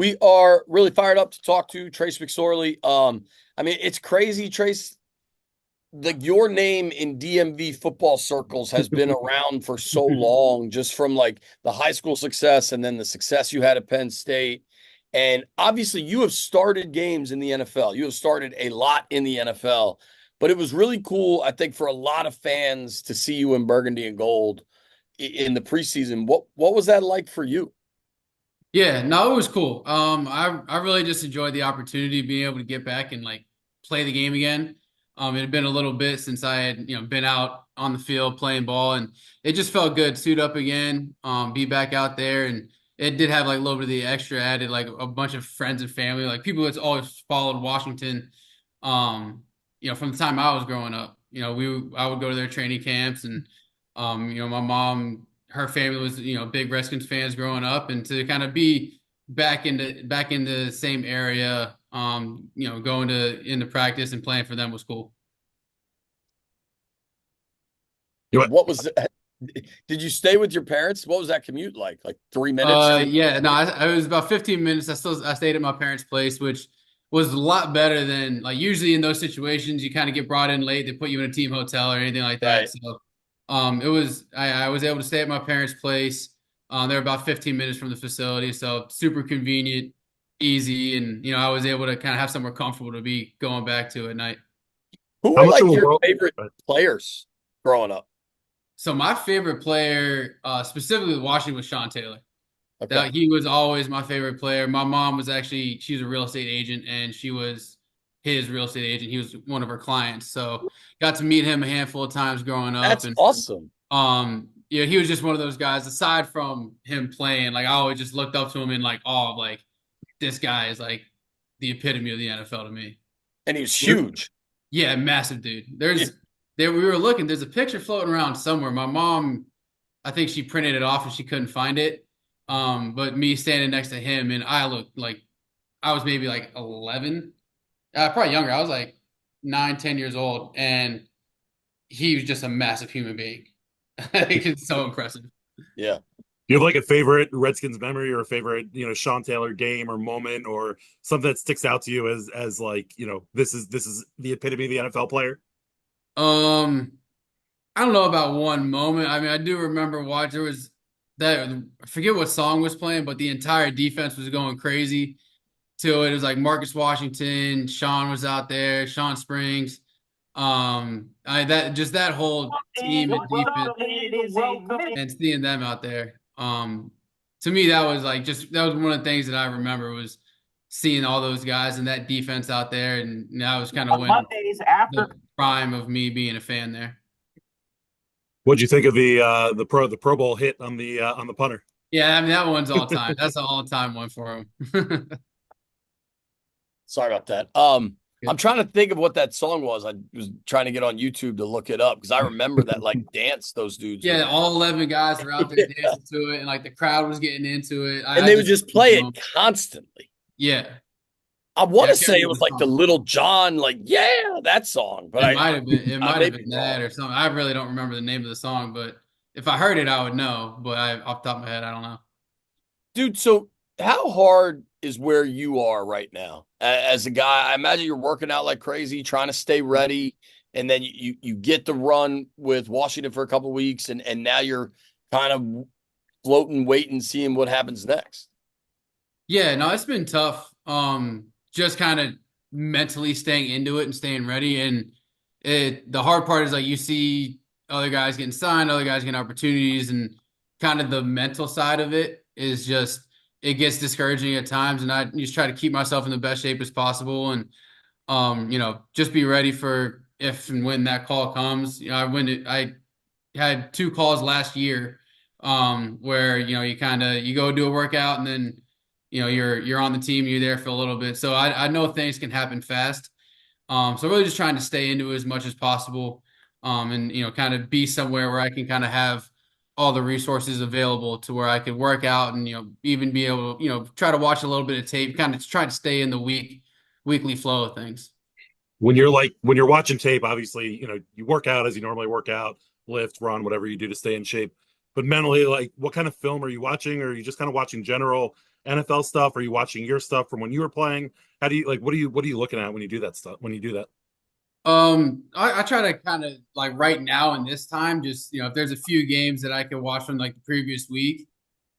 We are really fired up to talk to Trace McSorley. I mean, it's crazy, Trace. Your name in DMV football circles has been around for so long, just from like the high school success and then the success you had at Penn State. And obviously, you have started games in the NFL. You have started a lot in the NFL, but it was really cool, I think, for a lot of fans to see you in burgundy and gold in the preseason. What was that like for you? Yeah, no, it was cool. I really just enjoyed the opportunity of being able to get back and like play the game again. It had been a little bit since I had, been out on the field playing ball, and it just felt good. Suit up again, be back out there, and it did have like a little bit of the extra added, like a bunch of friends and family, like people that's always followed Washington. From the time I was growing up, I would go to their training camps, and my mom, her family was big Redskins fans growing up, and to kind of be back in the same area, going into practice and playing for them was cool. You What was did you stay with your parents? What was that commute like? Like 3 minutes? Yeah, no, I was about 15 minutes. I stayed at my parents' place, which was a lot better than like usually in those situations you kind of get brought in late. They put you in a team hotel or anything like that. Right. So I was able to stay at my parents' place. They're about 15 minutes from the facility, so super convenient, easy, and I was able to kind of have somewhere comfortable to be going back to at night. Who How were much of like a your world? favorite players growing up? So my favorite player, specifically with Washington, was Sean Taylor. Okay. That he was always my favorite player. My mom was actually she was a real estate agent, and she was his real estate agent. He was one of her clients, so got to meet him a handful of times growing up, That's and awesome. he was just one of those guys. Aside from him playing, like I always just looked up to him in like awe of like this guy is like the epitome of the NFL to me. And he was huge. Yeah, massive dude. Yeah. We were looking. There's a picture floating around somewhere. My mom, I think she printed it off and she couldn't find it. But me standing next to him, and I looked like I was maybe like 11, probably younger. I was like 9, 10 years old, and he was just a massive human being. I think it's so impressive. Yeah. Do you have like a favorite Redskins memory or a favorite, Sean Taylor game or moment or something that sticks out to you as like, this is the epitome of the NFL player? Um, I don't know about one moment. I mean, I do remember watch there was that I forget what song was playing, but the entire defense was going crazy to it. It was like Marcus Washington, Sean was out there, Sean Springs. I that just that whole team and defense and seeing them out there. To me that was like just that was one of the things that I remember was seeing all those guys and that defense out there, and that was kind of when the prime of me being a fan there. What'd you think of the Pro Bowl hit on the punter? Yeah, I mean that one's all time. That's an all time one for him. Sorry about that. I'm trying to think of what that song was. I was trying to get on YouTube to look it up because I remember that like dance those dudes Yeah, would, all 11 guys were out there dancing to it, and like the crowd was getting into it. and I they would just just play it constantly. yeah, I want yeah, I to can't say it remember was the like the song. Little John, like yeah, that song, but It might have been I may be that wrong. or something. I really don't remember the name of the song, but if I heard it, I would know. But off the top of my head, I don't know. Dude, so how hard is where you are right now as a guy? I imagine you're working out like crazy, trying to stay ready, and then you get the run with Washington for a couple of weeks, and now you're kind of floating, waiting, seeing what happens next. Yeah, no, it's been tough. Just kind of mentally staying into it and staying ready. And the hard part is like you see other guys getting signed, other guys getting opportunities, and kind of the mental side of it is just it gets discouraging at times. And I just try to keep myself in the best shape as possible, and just be ready for if and when that call comes. I had 2 calls last year, where you go do a workout and then you're on the team, you're there for a little bit. So I know things can happen fast. So really just trying to stay into it as much as possible, and kind of be somewhere where I can kind of have all the resources available to where I could work out and even be able to try to watch a little bit of tape, kind of try to stay in the weekly flow of things. When you're watching tape, obviously, you work out as you normally work out, lift, run, whatever you do to stay in shape. But mentally, like what kind of film are you watching? Or are you just kind of watching general? NFL stuff? Are you watching your stuff from when you were playing? How do you like what are you looking at when you do that stuff when you do that? I try to kind of like right now in this time, just if there's a few games that I could watch from like the previous week,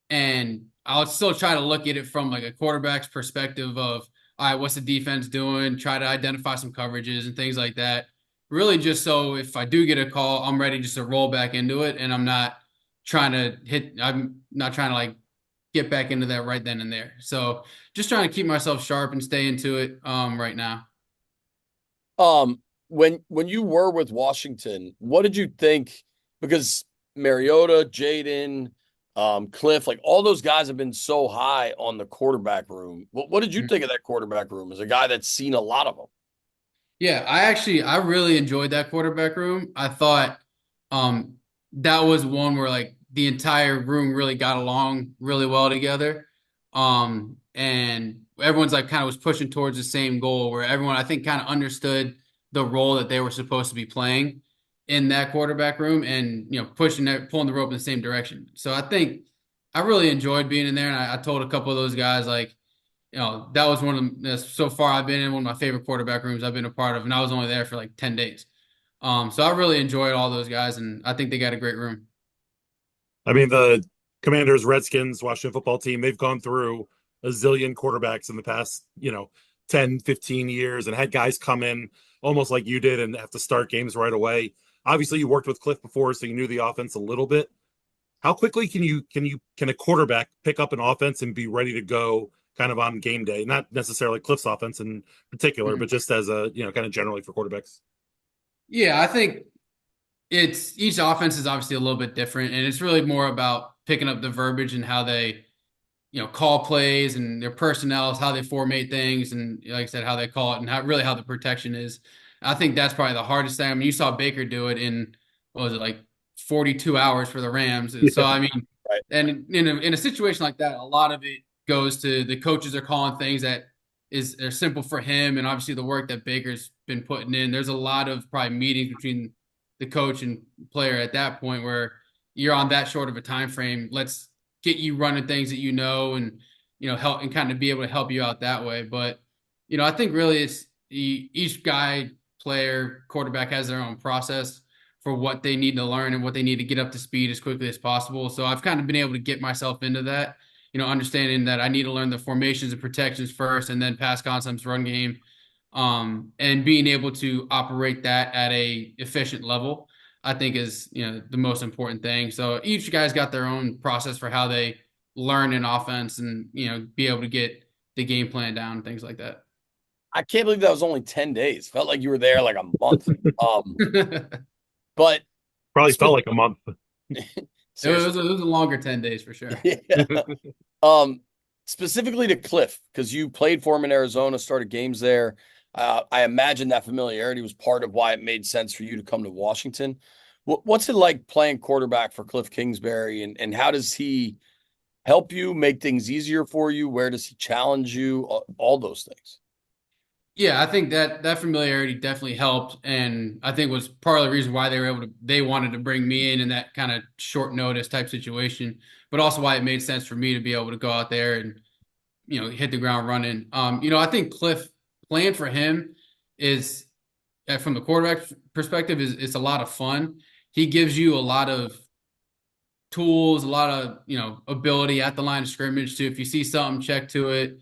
and I'll still try to look at it from like a quarterback's perspective of, all right, what's the defense doing? Try to identify some coverages and things like that. Really, just so if I do get a call, I'm ready just to roll back into it, and I'm not trying to like get back into that right then and there. So just trying to keep myself sharp and stay into it right now. Um, when you were with Washington, what did you think? Because Mariota, Jayden, Kliff, like all those guys have been so high on the quarterback room. What did you think of that quarterback room as a guy that's seen a lot of them? Yeah, I really enjoyed that quarterback room. I thought um that was one where like the entire room really got along really well together. And everyone's like kind of was pushing towards the same goal where everyone I think kind of understood the role that they were supposed to be playing in that quarterback room and pushing that pulling the rope in the same direction. So I think I really enjoyed being in there and I told a couple of those guys like that was one of the, so far I've been in one of my favorite quarterback rooms I've been a part of, and I was only there for like 10 days. So I really enjoyed all those guys, and I think they got a great room. I mean, the Commanders, Redskins, Washington football team, they've gone through a zillion quarterbacks in the past, 10, 15 years and had guys come in almost like you did and have to start games right away. Obviously, you worked with Kliff before, so you knew the offense a little bit. How quickly can a quarterback pick up an offense and be ready to go kind of on game day? Not necessarily Kliff's offense in particular, but Mhm. just as a kind of generally for quarterbacks. Yeah, I think it's each offense is obviously a little bit different, and it's really more about picking up the verbiage and how they, call plays and their personnel, how they formate things, and like I said, how they call it, and how the protection is. I think that's probably the hardest thing. I mean, you saw Baker do it in what was it like 42 hours for the Rams. So Yeah. I mean, Right. and in a situation like that, a lot of it goes to the coaches are calling things that are simple for him, and obviously the work that Baker's been putting in. There's a lot of probably meetings between the coach and player at that point where you're on that short of a time frame. Let's get you running things that and help and kind of be able to help you out that way. But I think really it's each guy, player, quarterback has their own process for what they need to learn and what they need to get up to speed as quickly as possible. So I've kind of been able to get myself into that, understanding that I need to learn the formations and protections first and then pass concepts, run game, and being able to operate that at a efficient level. I think is the most important thing. So each guy's got their own process for how they learn an offense and be able to get the game plan down and things like that. I can't believe that was only 10 days. Felt like you were there like a month. But Probably felt spe- like a month. seriously, It was a longer 10 days for sure. yeah. Um, specifically to Kliff, because you played for him in Arizona, started games there. I imagine that familiarity was part of why it made sense for you to come to Washington. What's it like playing quarterback for Kliff Kingsbury, and how does he help you make things easier for you? Where does he challenge you? All those things. Yeah, I think that familiarity definitely helped, and I think was part of the reason why they wanted to bring me in that kind of short notice type situation, but also why it made sense for me to be able to go out there and hit the ground running. I think Kliff playing for him is from the quarterback perspective is it's a lot of fun. He gives you a lot of tools, a lot of ability at the line of scrimmage to if you see something, check to it,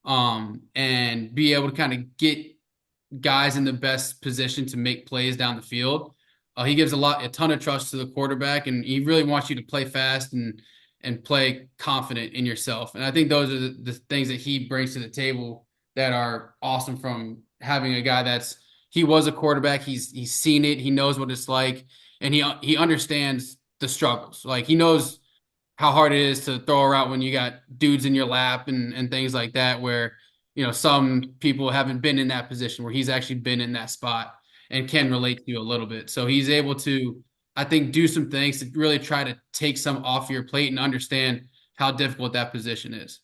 and be able to kind of get guys in the best position to make plays down the field. He gives a ton of trust to the quarterback, and he really wants you to play fast and play confident in yourself. And I think those are the things that he brings to the table that are awesome from having a guy he was a quarterback. He's seen it. He knows what it's like, and he understands the struggles. Like he knows how hard it is to throw a route when you got dudes in your lap and things like that, where some people haven't been in that position where he's actually been in that spot and can relate to you a little bit. So he's able to, I think, do some things to really try to take some off your plate and understand how difficult that position is.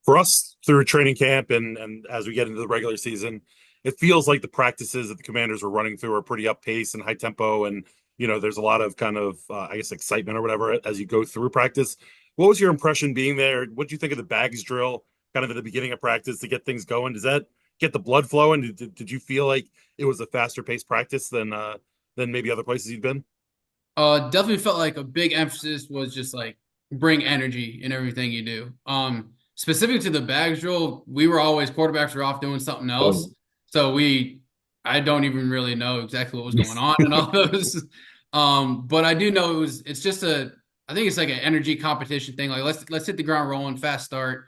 For us through training camp and as we get into the regular season, it feels like the practices that the Commanders are running through are pretty up pace and high tempo, and there's a lot of kind of I guess excitement or whatever as you go through practice. What was your impression being there? What do you think of the bags drill kind of at the beginning of practice to get things going? Does that get the blood flowing? Did you feel like it was a faster paced practice than maybe other places you've been? Definitely felt like a big emphasis was just like bring energy in everything you do. Specific to the bags drill, we were always quarterbacks were off doing something else. So I don't even really know exactly what was going on in all those. But I do know it's just I think it's like an energy competition thing. Like let's hit the ground rolling, fast start.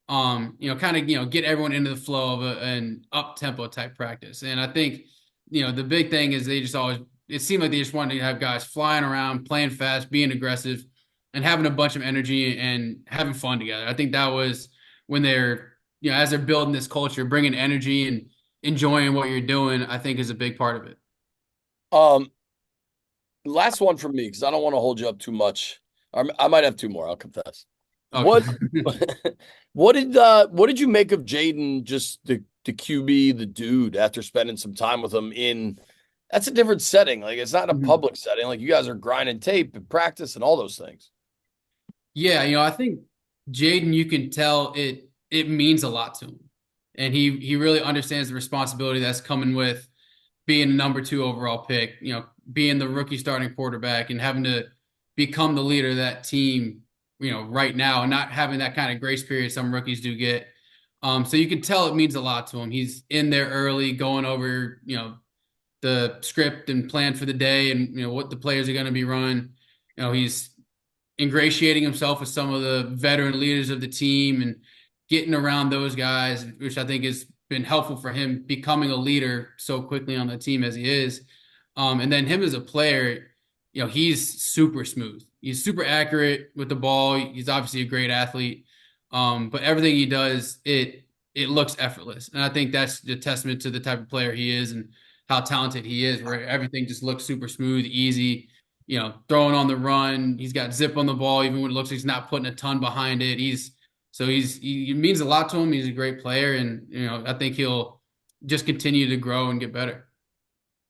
Kind of, get everyone into the flow of an up tempo type practice. And I think, the big thing is they just always, it seemed like they just wanted to have guys flying around, playing fast, being aggressive, and having a bunch of energy and having fun together. I think that was when they're, as they're building this culture, bringing energy and enjoying what you're doing, I think is a big part of it. Um, last one for me because I don't want to hold you up too much. I might have two more. I'll confess. What Okay. what did you make of Jayden, just the QB, the dude, after spending some time with him in that's a different setting. Like it's not a public setting. Like you guys are grinding tape and practice and all those things. Yeah, I think Jayden, you can tell it means a lot to him. And he really understands the responsibility that's coming with being a number 2 overall pick, being the rookie starting quarterback and having to become the leader of that team, right now and not having that kind of grace period some rookies do get. So you can tell it means a lot to him. He's in there early, going over, the script and plan for the day and, what the players are going to be run. He's ingratiating himself with some of the veteran leaders of the team and getting around those guys, which I think has been helpful for him becoming a leader so quickly on the team as he is. And then him as a player, he's super smooth. He's super accurate with the ball. He's obviously a great athlete. But everything he does, it looks effortless. And I think that's the testament to the type of player he is and how talented he is, where everything just looks super smooth, easy, throwing on the run. He's got zip on the ball, even when it looks like he's not putting a ton behind it. He means a lot to him. He's a great player. And, I think he'll just continue to grow and get better.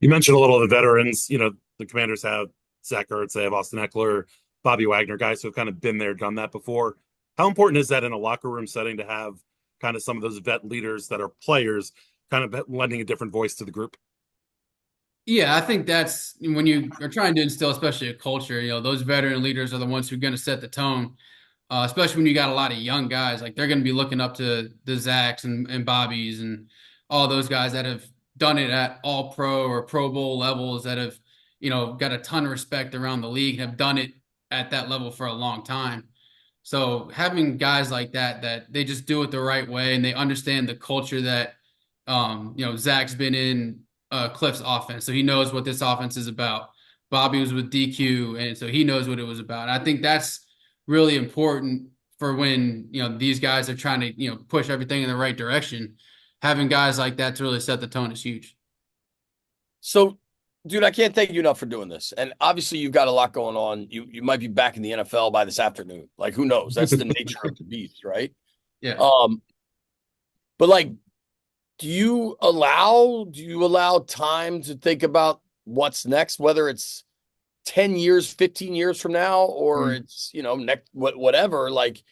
You mentioned a little of the veterans. The Commanders have Zach Ertz, they have Austin Eckler, Bobby Wagner, guys who have kind of been there, done that before. How important is that in a locker room setting to have kind of some of those vet leaders that are players kind of lending a different voice to the group? Yeah, I think that's when you are trying to instill, especially a culture, those veteran leaders are the ones who are going to set the tone, especially when you got a lot of young guys. Like they're going to be looking up to the Zachs and Bobbies and all those guys that have done it at all pro or Pro Bowl levels that have, got a ton of respect around the league, have done it at that level for a long time. So having guys like that they just do it the right way and they understand the culture that, Zach's been in Kliff's offense. So he knows what this offense is about. Bobby was with DQ, and so he knows what it was about. And I think that's really important for when, these guys are trying to, push everything in the right direction. Having guys like that to really set the tone is huge. So, dude, I can't thank you enough for doing this. And obviously, you've got a lot going on. You might be back in the NFL by this afternoon. Like, who knows? That's the nature of the beast, right? Yeah. But like, do you allow time to think about what's next, whether it's 10 years, 15 years from now, or it's, next whatever, like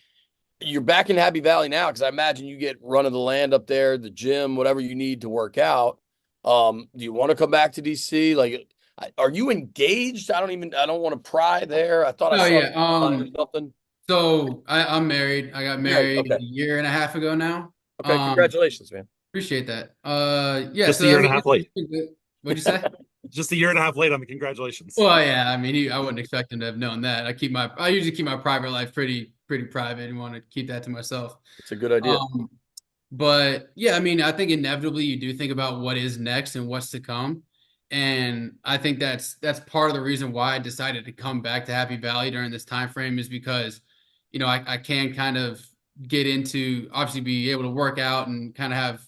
you're back in Happy Valley now, because I imagine you get run of the land up there, the gym, whatever you need to work out. Do you want to come back to DC? Like, are you engaged? I don't want to pry there. I thought I Oh saw yeah. something. So I'm married. I got Married. married Okay. a year and a half ago now. Okay. Congratulations, man. Appreciate that. Yeah. Just a So year I and a mean, half late. what'd you say? Just a year and a half late on the congratulations. Well, yeah. I mean, I wouldn't expect him to have known that. I usually keep my private life pretty private and want to keep that to myself. It's a good idea. But yeah, I mean, I think inevitably you do think about what is next and what's to come. And I think that's part of the reason why I decided to come back to Happy Valley during this time frame is because, I can kind of get into obviously be able to work out and kind of have,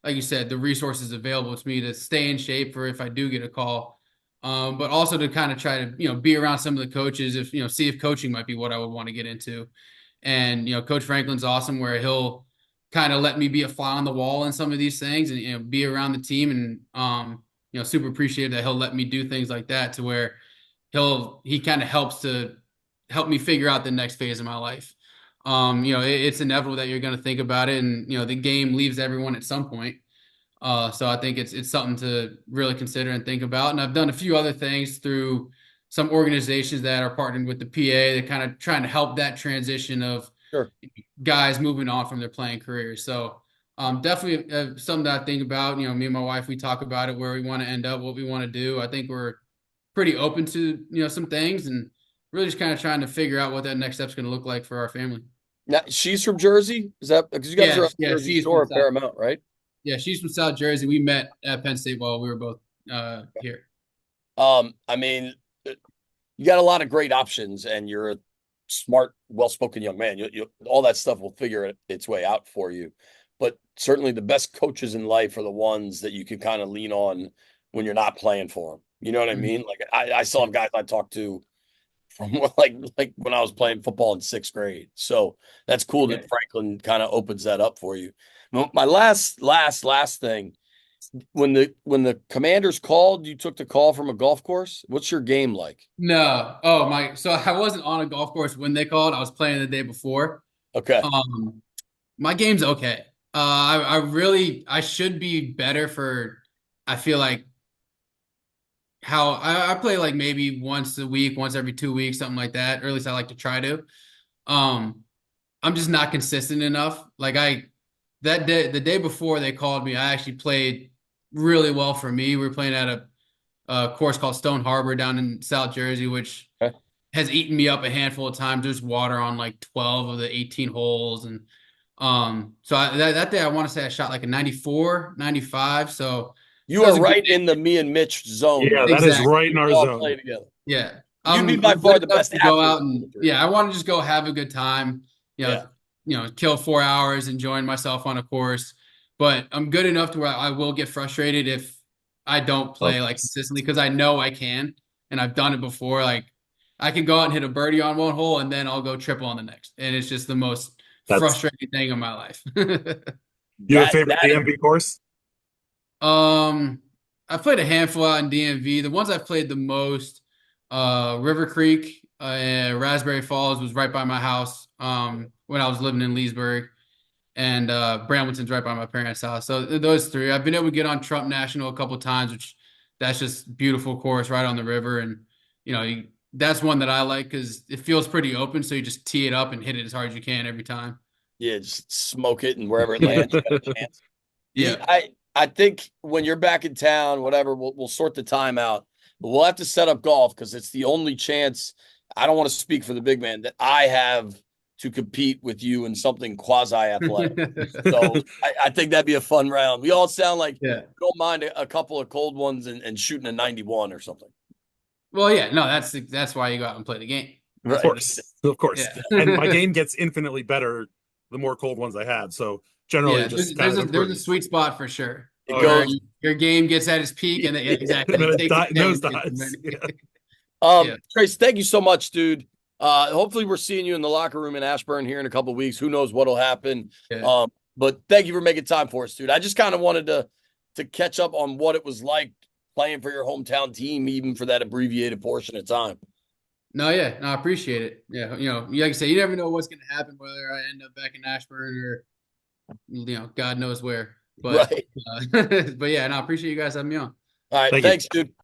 like you said, the resources available to me to stay in shape for if I do get a call. But also to kind of try to, be around some of the coaches if, see if coaching might be what I would want to get into. And, Coach Franklin's awesome where he'll kind of let me be a fly on the wall in some of these things and, be around the team and, super appreciative that he'll let me do things like that to where he kind of helps to helped me figure out the next phase of my life. It's inevitable that you're going to think about it, and the game leaves everyone at some point. So I think it's something to really consider and think about. And I've done a few other things through some organizations that are partnered with the PA that kind of trying to help that transition of Sure. guys moving on from their playing careers. So definitely something that I think about. Me and my wife, we talk about it, where we want to end up, what we want to do. I think we're pretty open to some things, and really just kind of trying to figure out what that next step's going to look like for our family. Now, she's from Jersey? Is that because you guys are up Jersey she's Shore from at Paramount, right? Yeah, she's from South Jersey. We met at Penn State while we were both here. I mean, you got a lot of great options, and you're a smart, well-spoken young man. You all that stuff will figure its way out for you. But certainly, the best coaches in life are the ones that you can kind of lean on when you're not playing for them. You know what I mean? Like I still have guys I talk to from like when I was playing football in 6th grade. So that's cool that Franklin kind of opens that up for you. My last thing, when the Commanders called, you took the call from a golf course. What's your game like? No. So I wasn't on a golf course when they called. I was playing the day before. Okay. My game's okay. I should be better for, I feel like, how I play like maybe once a week, once every 2 weeks, something like that. Or at least I like to try to. I'm just not consistent enough. The day before they called me, I actually played really well for me. We were playing at a course called Stone Harbor down in South Jersey, which has eaten me up a handful of times. There's water on like 12 of the 18 holes. And that day I want to say I shot like a 94, 95. So you are right in the me and Mitch zone. Yeah, that is right in our all zone. play together. Yeah. You'd be by far the best to go out and I want to just go have a good time. Kill 4 hours enjoying myself on a course. But I'm good enough to where I will get frustrated if I don't play like consistently, because I know I can, and I've done it before. Like I can go out and hit a birdie on one hole, and then I'll go triple on the next, and it's just the most frustrating thing in my life. You have a favorite DMV course? I've played a handful out in DMV. The ones I've played the most, River Creek, Raspberry Falls was right by my house when I was living in Leesburg, and Brambleton's right by my parents' house. So those three. I've been able to get on Trump National a couple of times, which that's just beautiful course right on the river. And, that's one that I like because it feels pretty open. So you just tee it up and hit it as hard as you can every time. Yeah, just smoke it, and wherever it lands, you got a chance. Yeah. I think when you're back in town, whatever, we'll sort the time out. But we'll have to set up golf because it's the only chance. I don't want to speak for the big man that I have to compete with you in something quasi-athletic. So I think that'd be a fun round. We all sound like we don't mind a couple of cold ones and shooting a 91 or something. Well, yeah, no, that's why you go out and play the game. Of course. Yeah. And my game gets infinitely better the more cold ones I have. So generally, there's a sweet spot for sure. Your game gets at its peak, and exactly. Trace, thank you so much, dude. Hopefully we're seeing you in the locker room in Ashburn here in a couple of weeks. Who knows what'll happen? Yeah. But thank you for making time for us, dude. I just kind of wanted to catch up on what it was like playing for your hometown team, even for that abbreviated portion of time. No, I appreciate it. Yeah, like I say, you never know what's going to happen, whether I end up back in Ashburn or, God knows where. But, but yeah, I appreciate you guys having me on. All right, thanks, dude.